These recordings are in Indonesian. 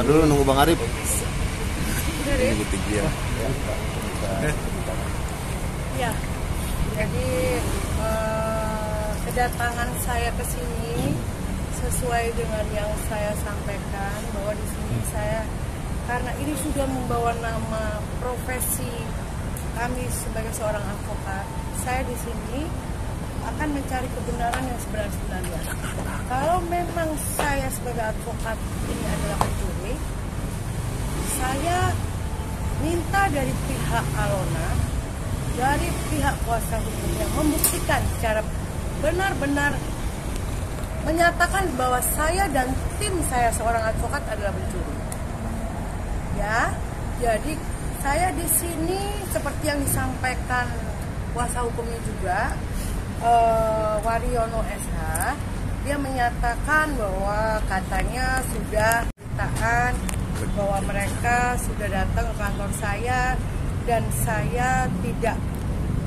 dulu nunggu Bang Arif. Ini butik dia. Ya, jadi kedatangan saya ke sini sesuai dengan yang saya sampaikan bahwa di sini saya karena ini sudah membawa nama profesi kami sebagai seorang advokat, saya di sini akan mencari kebenaran yang sebenarnya. Kalau memang saya sebagai advokat ini adalah pencuri, saya minta dari pihak Alona, dari pihak kuasa hukum yang membuktikan secara benar-benar menyatakan bahwa saya dan tim saya seorang advokat adalah pencuri. Ya, jadi saya di sini seperti yang disampaikan kuasa hukumnya juga, Wariono SH, dia menyatakan bahwa katanya sudah diberitakan bahwa mereka sudah datang ke kantor saya dan saya tidak,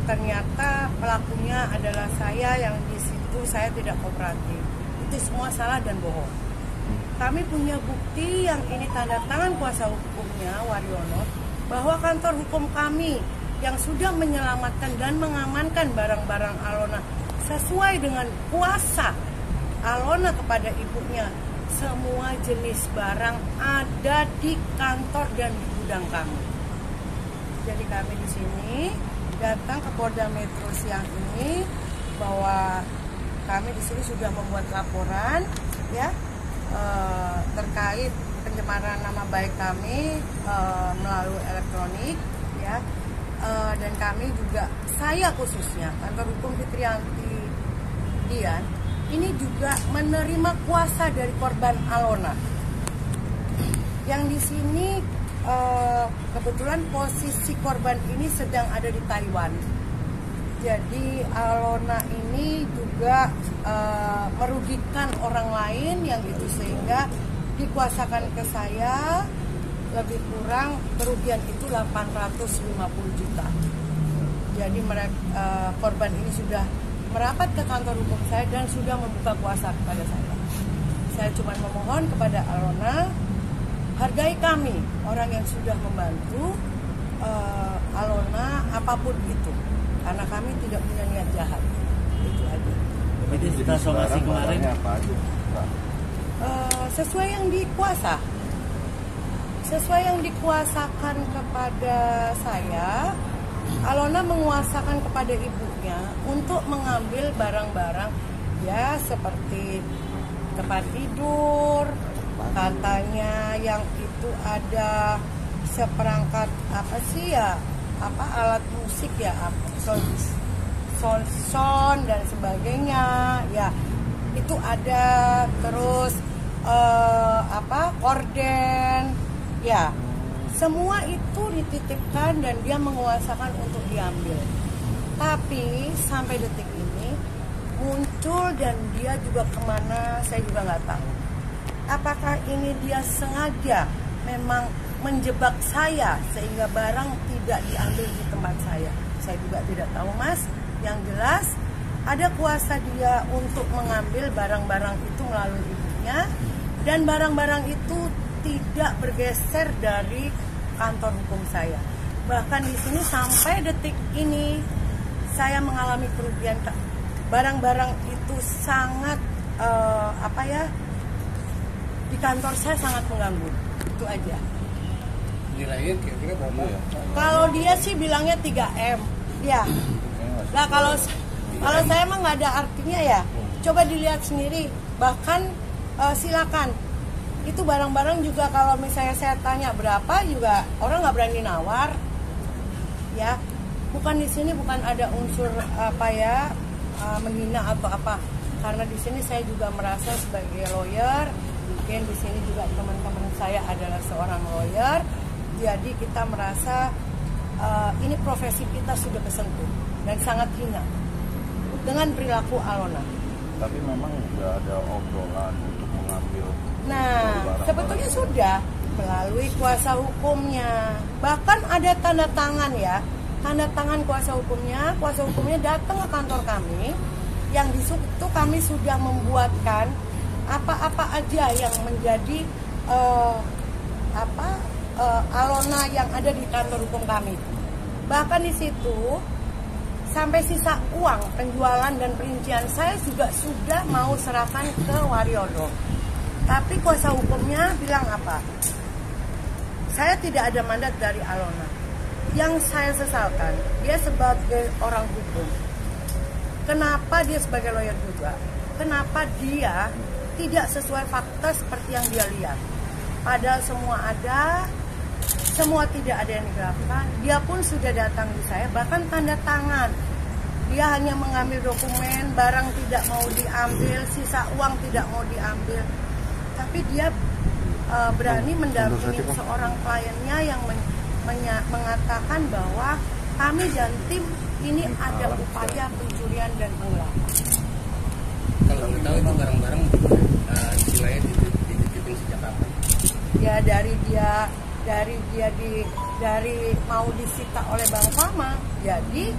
ternyata pelakunya adalah saya, yang di situ saya tidak kooperatif. Itu semua salah dan bohong. Kami punya bukti yang ini tanda tangan kuasa hukumnya Wariono bahwa kantor hukum kami yang sudah menyelamatkan dan mengamankan barang-barang Alona sesuai dengan kuasa Alona kepada ibunya, semua jenis barang ada di kantor dan di gudang kami. Jadi kami di sini datang ke Polda Metro siang ini bahwa kami di sini sudah membuat laporan ya terkait pencemaran nama baik kami melalui elektronik ya. Dan kami juga, saya khususnya kantor hukum Fitriyanti Dian ini juga menerima kuasa dari korban Alona yang di sini kebetulan posisi korban ini sedang ada di Taiwan. Jadi Alona ini juga merugikan orang lain yang itu sehingga dikuasakan ke saya. Lebih kurang kerugian itu 850 juta. Jadi korban ini sudah merapat ke kantor hukum saya dan sudah membuka kuasa kepada saya. Saya cuma memohon kepada Alona, hargai kami, orang yang sudah membantu Alona apapun itu, karena kami tidak punya niat jahat. Itu aja. Jadi kita somasi kemarin apa aja? Sesuai yang dikuasa. Sesuai yang dikuasakan kepada saya, Alona menguasakan kepada ibunya untuk mengambil barang-barang ya seperti tempat tidur, katanya yang itu ada seperangkat alat musik ya, sound dan sebagainya ya, itu ada, terus korden ya, semua itu dititipkan dan dia menguasakan untuk diambil. Tapi sampai detik ini muncul dan dia juga kemana saya juga nggak tahu. Apakah ini dia sengaja memang menjebak saya sehingga barang tidak diambil di tempat saya? Saya juga tidak tahu, Mas. Yang jelas ada kuasa dia untuk mengambil barang-barang itu melalui ibunya, dan barang-barang itu tidak bergeser dari kantor hukum saya. Bahkan di sini sampai detik ini saya mengalami kerugian. Barang-barang itu sangat di kantor saya sangat mengganggu. Itu aja. Nilainya kira-kira berapa? Kalau dia sih bilangnya 3M. Ya. Nah kalau saya emang nggak ada artinya ya. Coba dilihat sendiri. Bahkan silakan. Itu barang-barang juga kalau misalnya saya tanya berapa juga orang nggak berani nawar. Ya. Bukan di sini bukan ada unsur menghina atau apa. Karena di sini saya juga merasa sebagai lawyer. Mungkin di sini juga teman-teman saya adalah seorang lawyer. Jadi kita merasa ini profesi kita sudah kesentuh dan sangat hina dengan perilaku Alona. Tapi memang sudah ada obrolan untuk mengambil. Nah, sebetulnya sudah melalui kuasa hukumnya. Bahkan ada tanda tangan ya, tanda tangan kuasa hukumnya. Kuasa hukumnya datang ke kantor kami, yang di situ kami sudah membuatkan apa-apa aja yang menjadi Alona yang ada di kantor hukum kami. Bahkan di situ sampai sisa uang penjualan dan perincian saya juga sudah mau serahkan ke Waryono. Tapi kuasa hukumnya bilang apa? Saya tidak ada mandat dari Alona. Yang saya sesalkan, dia sebagai orang hukum. Kenapa dia sebagai lawyer juga? Kenapa dia tidak sesuai fakta seperti yang dia lihat? Padahal semua ada, semua tidak ada yang dilakukan. Dia pun sudah datang di saya, bahkan tanda tangan. Dia hanya mengambil dokumen, barang tidak mau diambil, sisa uang tidak mau diambil. Tapi dia berani mendampingi seorang kliennya yang mengatakan bahwa kami dan tim ini ada upaya pencurian dan penggelapan. Kalau boleh tahu itu barang-barang istilahnya dititipin sejak kapan? Ya dari mau disita oleh Bang Fama, jadi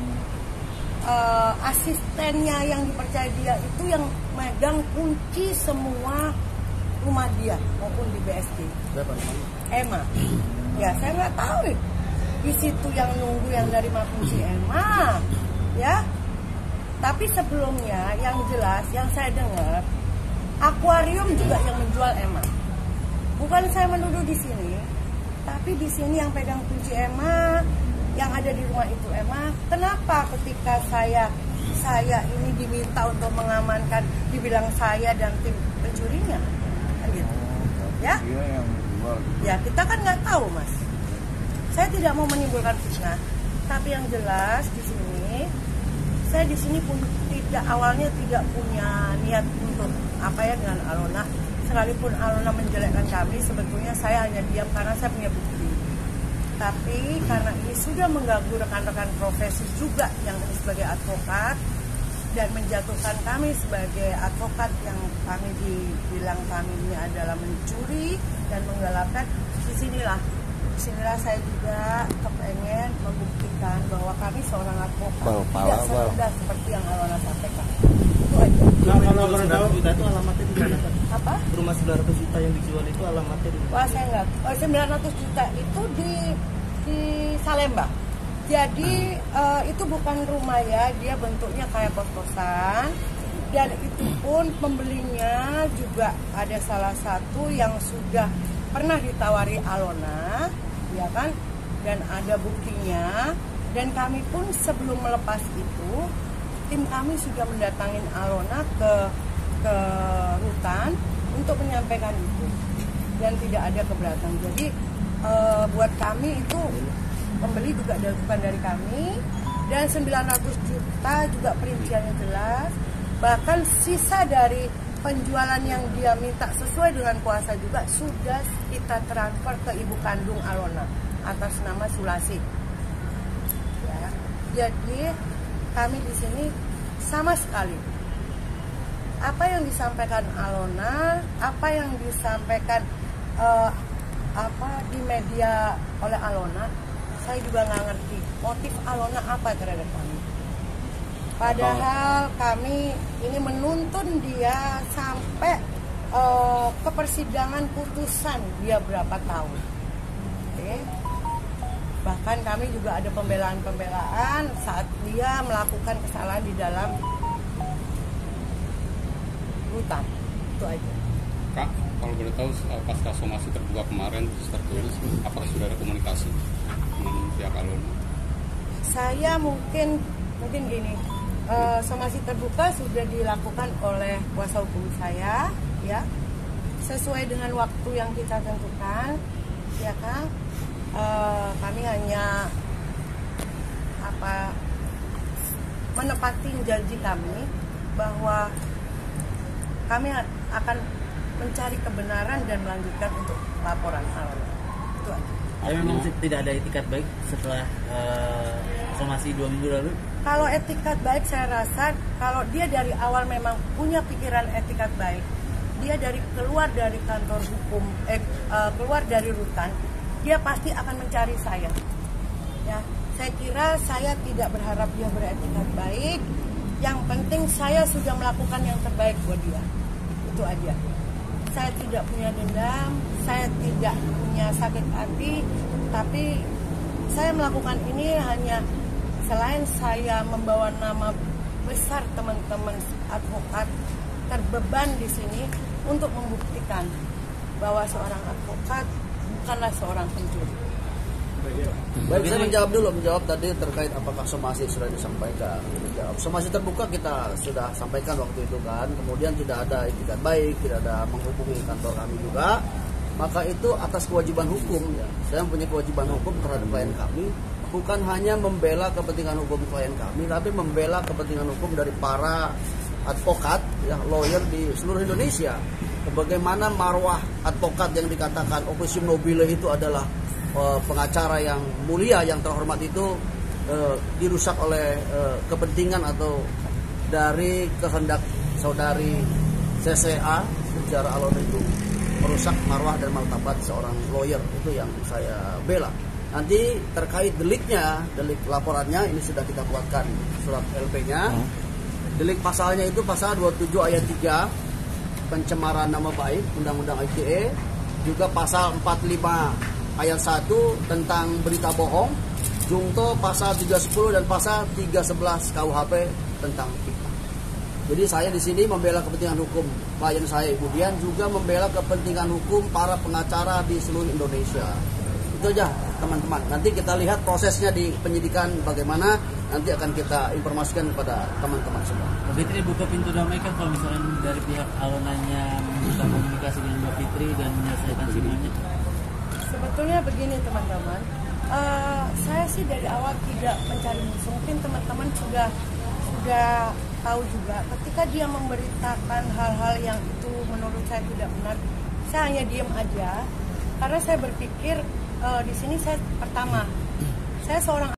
asistennya yang dipercaya dia itu yang megang kunci semua rumah dia maupun di BSD. Berapa? Emma. Ya saya nggak tahu nih. Di situ yang nunggu yang dari kunci Emma, ya. Tapi sebelumnya yang jelas yang saya dengar, akuarium juga yang menjual Emma. Bukan saya menuduh di sini, tapi di sini yang pegang kunci Emma, yang ada di rumah itu Emma. Kenapa ketika saya ini diminta untuk mengamankan, dibilang saya dan tim pencurinya, kan gitu, ya? Dia yang jual. Ya kita kan nggak tahu mas. Saya tidak mau menimbulkan fitnah, tapi yang jelas di sini, saya di sini pun awalnya tidak punya niat untuk dengan Alona. Sekalipun Alona menjelekkan kami, sebetulnya saya hanya diam karena saya punya bukti. Tapi karena ini sudah mengganggu rekan-rekan profesi juga yang sebagai advokat dan menjatuhkan kami sebagai advokat yang kami dibilang kami ini adalah mencuri dan menggelapkan, disinilah saya juga kepengen membuktikan bahwa kami seorang advokat tidak semudah seperti yang Alona sampaikan. Itu aja. Nah, kalau 900 juta itu alamatnya di mana? Apa? Rumah 900 juta yang dijual itu alamatnya di mana? Wah saya nggak. 900 juta itu di Salemba. Jadi itu bukan rumah ya, dia bentuknya kayak kos-kosan. Dan itu pun pembelinya juga ada salah satu yang sudah pernah ditawari Alona, ya kan? Dan ada buktinya. Dan kami pun sebelum melepas itu, tim kami sudah mendatangin Alona ke rutan untuk menyampaikan itu. Dan tidak ada keberatan. Jadi buat kami itu pembeli juga bukan dari kami. Dan 900 juta juga perinciannya jelas. Bahkan sisa dari penjualan yang dia minta sesuai dengan kuasa juga sudah kita transfer ke ibu kandung Alona atas nama Sulasi. Ya. Jadi kami di sini sama sekali apa yang disampaikan Alona, apa yang disampaikan di media oleh Alona, saya juga nggak ngerti motif Alona apa terhadap kami. Padahal kami ini menuntun dia sampai ke persidangan putusan dia berapa tahun. Oke. Bahkan kami juga ada pembelaan saat dia melakukan kesalahan di dalam rutan. Itu aja. Kak, kalau boleh tahu pasca somasi terbuka kemarin tertulis, apakah sudah ada komunikasi dengan pihak Alona? Saya mungkin gini. Somasi terbuka sudah dilakukan oleh kuasa hukum saya, ya, sesuai dengan waktu yang kita tentukan, ya kan. Kami hanya menepati janji kami bahwa kami akan mencari kebenaran dan melanjutkan untuk laporan Alona. Itu aja. Memang tidak ada etikat baik setelah somasi 2 minggu lalu? Kalau etikat baik saya rasa kalau dia dari awal memang punya pikiran etikat baik, dia keluar dari kantor hukum, keluar dari rutan, dia pasti akan mencari saya. Ya, saya kira saya tidak berharap dia beretikat baik. Yang penting saya sudah melakukan yang terbaik buat dia. Itu aja. saya tidak punya dendam, saya tidak punya sakit hati, tapi saya melakukan ini hanya selain saya membawa nama besar teman-teman advokat terbeban di sini untuk membuktikan bahwa seorang advokat bukanlah seorang pencuri. Baik, saya menjawab tadi terkait apakah somasi sudah disampaikan. Somasi terbuka kita sudah sampaikan waktu itu kan, kemudian tidak ada itikat baik, tidak ada menghubungi kantor kami juga, maka itu atas kewajiban hukum ya. Saya mempunyai kewajiban hukum terhadap klien kami, bukan hanya membela kepentingan hukum klien kami, tapi membela kepentingan hukum dari para advokat ya, lawyer di seluruh Indonesia. Bagaimana marwah advokat yang dikatakan officium nobile itu adalah pengacara yang mulia, yang terhormat itu dirusak oleh kepentingan atau dari kehendak saudari CCA secara alon itu merusak marwah dan martabat seorang lawyer. Itu yang saya bela. Nanti terkait deliknya, delik laporannya ini sudah kita buatkan surat LP-nya. Delik pasalnya itu pasal 27 ayat 3 pencemaran nama baik Undang-Undang ITE, juga pasal 45 ayat 1 tentang berita bohong, jungto pasal 310 dan pasal 311 KUHP tentang fitnah. Jadi saya di sini membela kepentingan hukum klien saya, kemudian juga membela kepentingan hukum para pengacara di seluruh Indonesia. Itu aja teman-teman. Nanti kita lihat prosesnya di penyidikan bagaimana, nanti akan kita informasikan kepada teman-teman semua. Mbak Fitri buka pintu damai kan kalau misalnya dari pihak alonannya minta komunikasi dengan Mbak Fitri dan menyelesaikan semuanya. Sebetulnya begini teman-teman, saya sih dari awal tidak mencari musuh. Mungkin teman-teman sudah tahu juga, ketika dia memberitakan hal-hal yang itu menurut saya tidak benar, saya hanya diam aja, karena saya berpikir di sini saya pertama, saya seorang